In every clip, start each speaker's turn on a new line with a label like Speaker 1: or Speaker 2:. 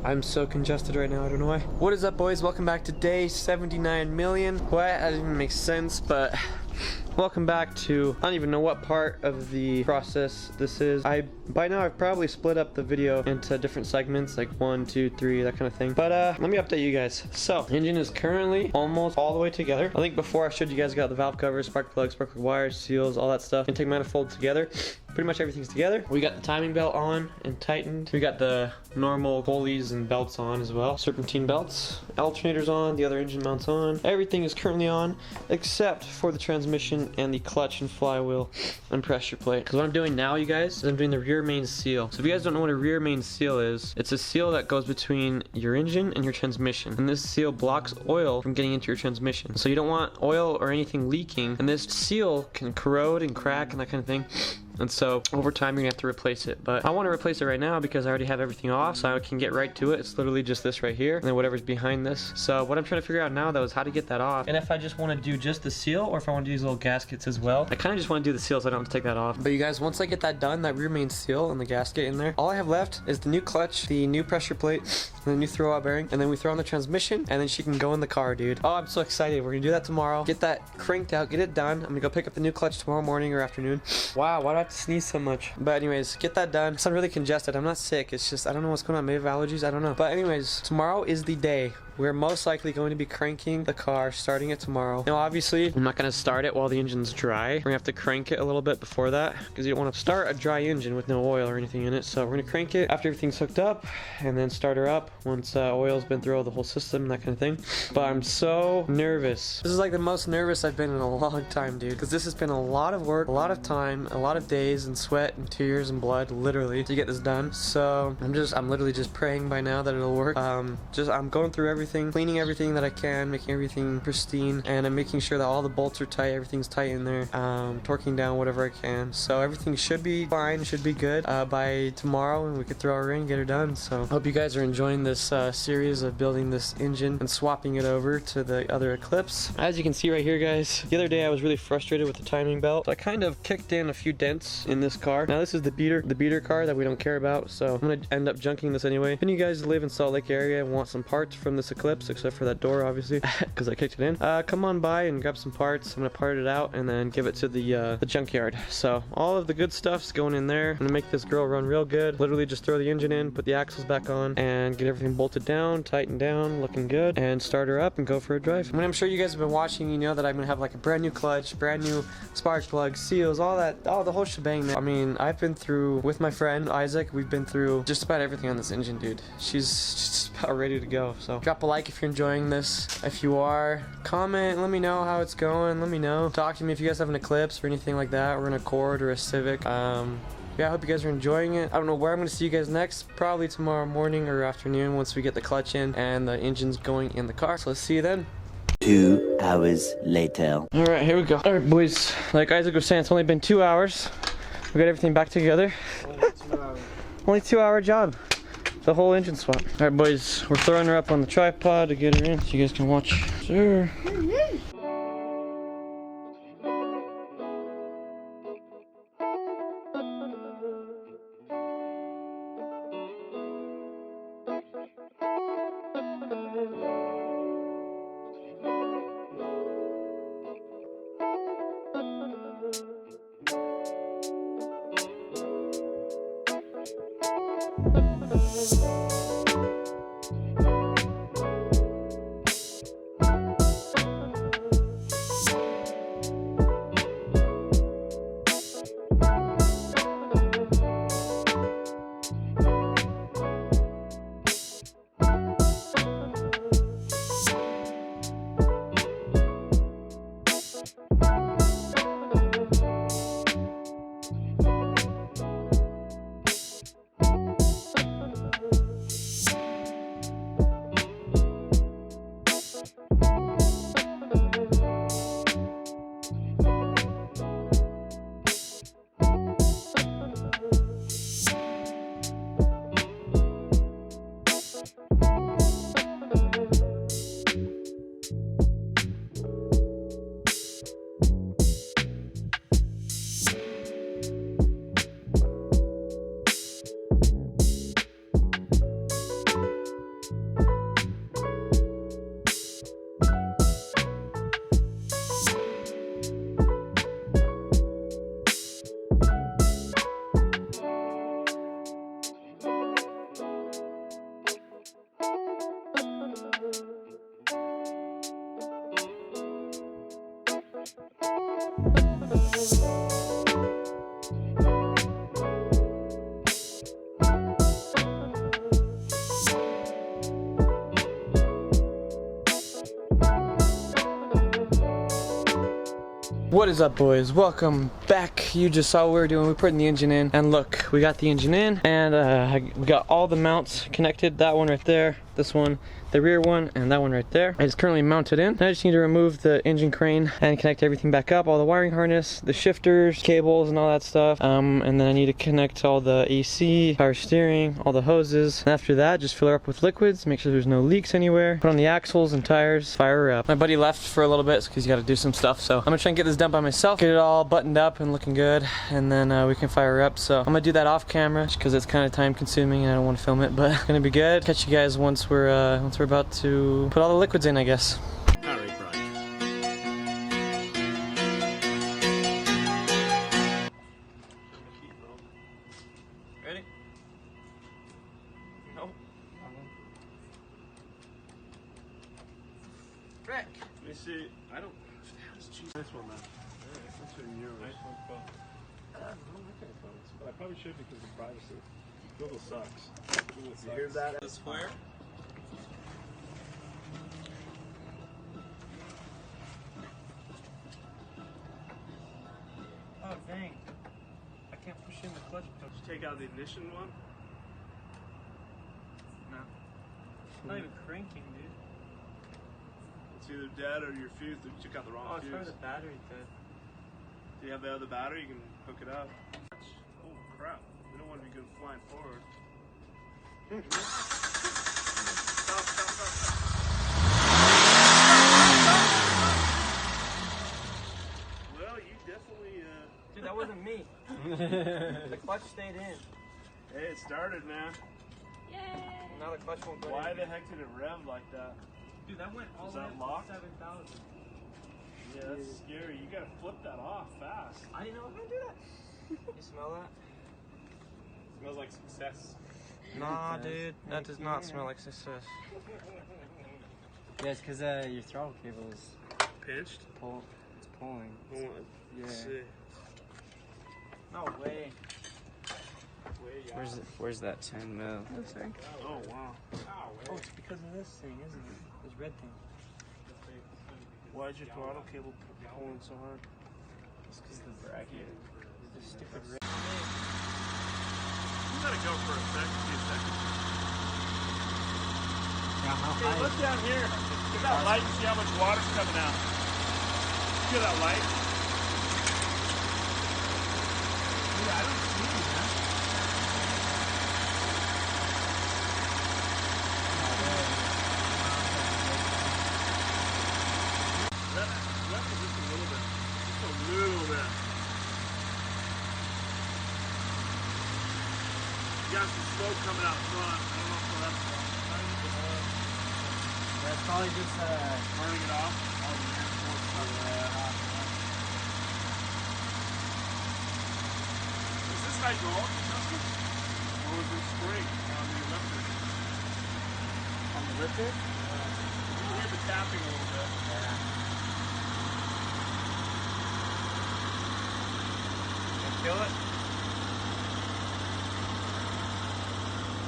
Speaker 1: I'm so congested right now, I don't know why. What is up, boys? Welcome back to day 79 million. What? That didn't even make sense, but welcome back to, I don't even know what part of the process this is. By now I've probably split up the video into different segments, like 1, 2, 3, that kind of thing. But let me update you guys. So, the engine is currently almost all the way together. I think before I showed you guys got the valve covers, spark plugs, spark plug wires, seals, all that stuff. Intake manifold together. Pretty much everything's together. We got the timing belt on and tightened. We got the normal pulleys and belts on as well. Serpentine belts, alternators on, the other engine mounts on. Everything is currently on except for the transmission and the clutch and flywheel and pressure plate. Because what I'm doing now, you guys, is I'm doing the rear main seal. So if you guys don't know what a rear main seal is, it's a seal that goes between your engine and your transmission. And this seal blocks oil from getting into your transmission. So you don't want oil or anything leaking. And this seal can corrode and crack and that kind of thing. And so over time you're gonna have to replace it, but I want to replace it right now because I already have everything off, so I can get right to it. It's literally just this right here and then whatever's behind this. So what I'm trying to figure out now though is how to get that off, and if I just want to do just the seal or if I want to use little gaskets as well. I kind of just want to do the seal so I don't have to take that off. But you guys, once I get that done, that rear main seal and the gasket in there, all I have left is the new clutch, the new pressure plate, and the new throw out bearing, and then we throw on the transmission and then she can go in the car, dude. Oh, I'm so excited. We're gonna do that tomorrow, get that cranked out, get it done. I'm gonna go pick up the new clutch tomorrow morning or afternoon. Wow, why do I have to sneeze so much? But anyways, get that done. I'm really congested. I'm not sick. It's just, I don't know what's going on. Maybe allergies. I don't know. But anyways, tomorrow is the day. We're most likely going to be cranking the car, starting it tomorrow. Now, obviously, I'm not going to start it while the engine's dry. We're going to have to crank it a little bit before that because you don't want to start a dry engine with no oil or anything in it. So we're going to crank it after everything's hooked up and then start her up once oil's been through the whole system and that kind of thing. But I'm so nervous. This is like the most nervous I've been in a long time, dude, because this has been a lot of work, a lot of time, a lot of days and sweat and tears and blood, literally, to get this done. So I'm literally just praying by now that it'll work. I'm going through everything, cleaning everything that I can, making everything pristine, and I'm making sure that all the bolts are tight, everything's tight in there, torquing down whatever I can. So everything should be fine, should be good by tomorrow, and we could throw her in, get her done. So I hope you guys are enjoying this series of building this engine and swapping it over to the other Eclipse. As you can see right here, guys, the other day I was really frustrated with the timing belt. So I kind of kicked in a few dents in this car. Now this is the beater car that we don't care about, so I'm gonna end up junking this anyway. If you guys live in Salt Lake area and want some parts from this Eclipse, except for that door obviously because I kicked it in, come on by and grab some parts. I'm gonna part it out and then give it to the junkyard. So all of the good stuff's going in there. I'm gonna make this girl run real good. Literally just throw the engine in, put the axles back on, and get everything bolted down, tightened down, looking good, and start her up and go for a drive. I mean, I'm sure you guys have been watching, you know that I'm gonna have like a brand new clutch, brand new spark plug, seals, all that, the whole shebang, man. I mean, I've been through, with my friend Isaac, we've been through just about everything on this engine, dude. She's just about ready to go. So drop a like if you're enjoying this. If you are, comment, let me know how it's going. Let me know. Talk to me if you guys have an Eclipse or anything like that, or an Accord or a Civic. Yeah, I hope you guys are enjoying it. I don't know where I'm going to see you guys next. Probably tomorrow morning or afternoon once we get the clutch in and the engine's going in the car. So let's see you then.
Speaker 2: 2 hours later.
Speaker 1: Alright, here we go. Alright, boys. Like Isaac was saying, it's only been 2 hours. We got everything back together.
Speaker 2: Only 2 hours.
Speaker 1: Only 2-hour job. The whole engine swap. Alright, boys. We're throwing her up on the tripod to get her in so you guys can watch. Sure. What is up, boys? Welcome back. You just saw what we were doing. We put the engine in, and look, we got the engine in, and we got all the mounts connected. That one right there, this one, the rear one, and that one right there. It's currently mounted in. I just need to remove the engine crane and connect everything back up, all the wiring harness, the shifters, cables, and all that stuff. And then I need to connect all the AC, power steering, all the hoses. And after that, just fill her up with liquids, make sure there's no leaks anywhere. Put on the axles and tires, fire her up. My buddy left for a little bit because he's got to do some stuff, so I'm gonna try and get this done by myself, get it all buttoned up and looking good, and then we can fire her up. So I'm gonna do that off camera because it's kind of time consuming and I don't want to film it, but it's gonna be good. Catch you guys once we're about to put all the liquids in, I guess.
Speaker 3: Alright, Brian.
Speaker 1: Ready? Nope. Rick.
Speaker 3: Let me see. I don't. Nice one, man. That's one yours. Nice one, phone. I don't like iPhones, but I probably should because of privacy. Google sucks. Google sucks. You hear that?
Speaker 1: The square? Oh dang. I can't push in the clutch.
Speaker 3: Did you take out the ignition one?
Speaker 1: No. It's not even cranking, dude.
Speaker 3: It's either dead or your fuse. You took out the wrong
Speaker 1: Oh, it's
Speaker 3: fuse.
Speaker 1: probably the battery dead.
Speaker 3: Do you have the other battery? You can hook it up. Oh crap. We don't want to be going flying forward. Stop, stop, stop, stop. Well, you definitely,
Speaker 1: Dude, that wasn't me. The clutch stayed in.
Speaker 3: Hey, it started, man.
Speaker 1: Yay! Now the clutch won't go
Speaker 3: Why
Speaker 1: in.
Speaker 3: the heck did it rev like that?
Speaker 1: Dude, that went all
Speaker 3: Is
Speaker 1: the way
Speaker 3: that
Speaker 1: up
Speaker 3: locked?
Speaker 1: to 7,000.
Speaker 3: Yeah, that's scary. You gotta flip that off fast.
Speaker 1: I didn't know I was gonna do that. You smell that?
Speaker 3: Smells like success.
Speaker 1: Nah, dude, that does not smell like success.
Speaker 4: Yeah, it's because your throttle cable is
Speaker 3: Pinched?
Speaker 4: it's pulling.
Speaker 3: Yeah. See.
Speaker 1: No way.
Speaker 4: Where's that 10 mil?
Speaker 3: Oh wow.
Speaker 1: Oh, it's because of this thing, isn't it? This red thing.
Speaker 3: Why is your throttle cable pulling so hard?
Speaker 1: It's because of the bracket. This stupid red.
Speaker 3: You gotta go for a second. See a second.
Speaker 4: Yeah, how
Speaker 3: Hey, look down here. Get that light and see how much water's coming out. See that light?
Speaker 4: Yeah, I don't see it, man.
Speaker 3: That was just a little bit. Just a little bit. You got some smoke coming out front. I don't know if that's
Speaker 4: That's probably just
Speaker 3: burning it off. All the air smoke coming out. Is this hydraulic adjustment? Or was it spring on the lifter?
Speaker 4: on the lifter.
Speaker 3: You can hear the tapping a little bit.
Speaker 1: Kill it?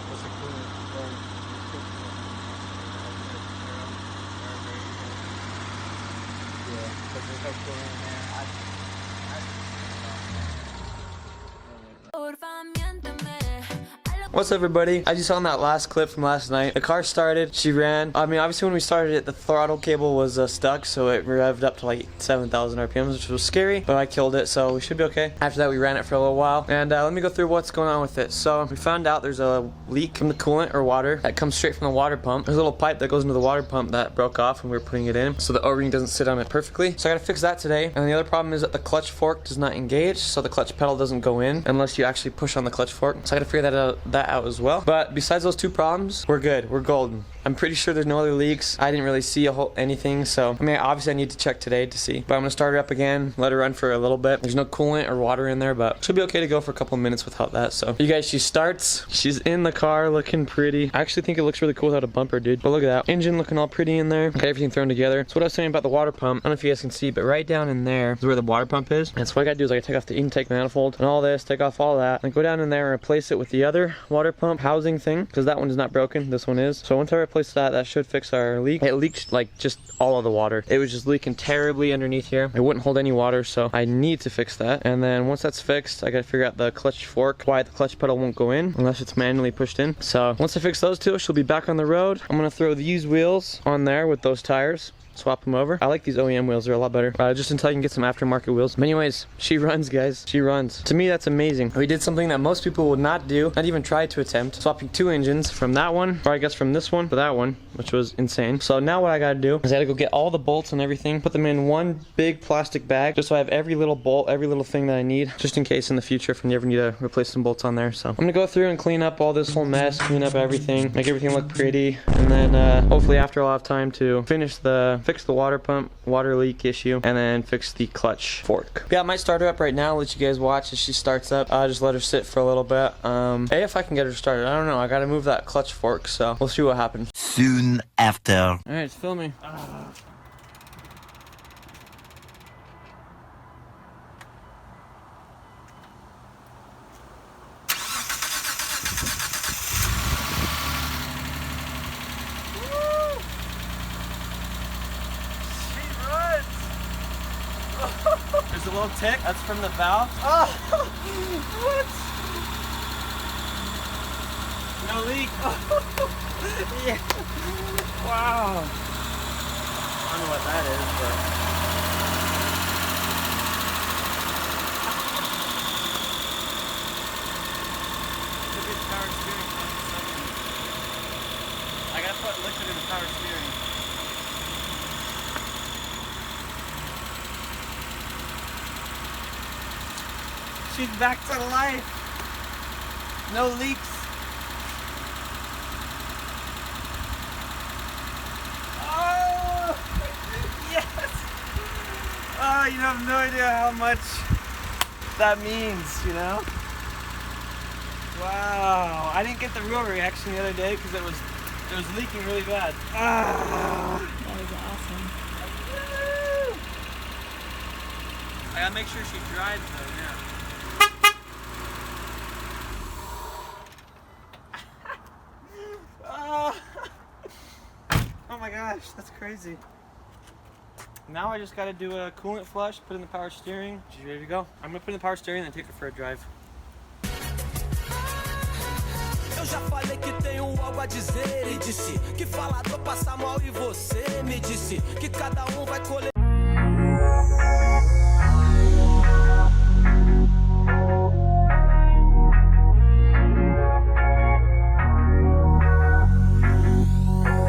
Speaker 4: What's the coolant? Yeah, because there's no coolant in there.
Speaker 1: What's up, everybody? As you saw in that last clip from last night, the car started, she ran. I mean, obviously when we started it, the throttle cable was stuck, so it revved up to like 7,000 RPMs, which was scary, but I killed it, so we should be okay. After that, we ran it for a little while, and let me go through what's going on with it. So we found out there's a leak from the coolant or water that comes straight from the water pump. There's a little pipe that goes into the water pump that broke off when we were putting it in, so the O-ring doesn't sit on it perfectly. So I gotta fix that today. And the other problem is that the clutch fork does not engage, so the clutch pedal doesn't go in unless you actually push on the clutch fork. So I gotta figure that out as well. But besides those two problems, we're good. We're golden. I'm pretty sure there's no other leaks. I didn't really see anything, so I mean, obviously I need to check today to see. But I'm gonna start her up again, let her run for a little bit. There's no coolant or water in there, but she'll be okay to go for a couple of minutes without that. So you guys, she starts. She's in the car looking pretty. I actually think it looks really cool without a bumper, dude. But look at that. Engine looking all pretty in there. Got everything thrown together. So what I was saying about the water pump, I don't know if you guys can see, but right down in there is where the water pump is. And so what I gotta do is I gotta take off the intake manifold and all this, take off all that, and go down in there and replace it with the other water pump housing thing, because that one is not broken, this one is. So once I replace that, that should fix our leak. It leaked like just all of the water. It was just leaking terribly underneath here. It wouldn't hold any water, so I need to fix that. And then once that's fixed, I gotta figure out the clutch fork, why the clutch pedal won't go in unless it's manually pushed in. So once I fix those two, she'll be back on the road. I'm gonna throw these wheels on there with those tires, swap them over. I like these OEM wheels, they're a lot better. Just until I can get some aftermarket wheels. But anyways, she runs, guys. She runs. To me, that's amazing. We did something that most people would not do, not even try to attempt. Swapping two engines from that one, or I guess from this one to that one, which was insane. So now what I gotta do is I gotta go get all the bolts and everything, put them in one big plastic bag, just so I have every little bolt, every little thing that I need, just in case in the future if we ever need to replace some bolts on there. So I'm gonna go through and clean up all this whole mess, clean up everything, make everything look pretty, and then hopefully after I'll have time to fix the water pump, water leak issue, and then fix the clutch fork. Yeah, I might start her up right now, let you guys watch as she starts up. I'll just let her sit for a little bit. If I can get her started. I don't know, I gotta move that clutch fork, so we'll see what happens.
Speaker 2: Soon after.
Speaker 1: Alright, it's filming. There's a little tick. That's from the valve. Oh, what? No leak. Yeah. Wow. I don't know what that is, but. Look at the power steering. I gotta put liquid in the power steering. She's back to life. No leaks. Oh, yes. Oh, you have no idea how much that means, you know? Wow. I didn't get the real reaction the other day because it was leaking really bad. Ah.
Speaker 5: That was awesome.
Speaker 1: I gotta make sure she dries though, yeah. Oh my gosh, that's crazy. Now I just gotta do a coolant flush, put in the power steering. She's ready to go. I'm gonna put in the power steering and then take her for a drive.
Speaker 6: Eu já falei que tenho algo a dizer e disse que falador passa mal e você me disse que cada vai colher.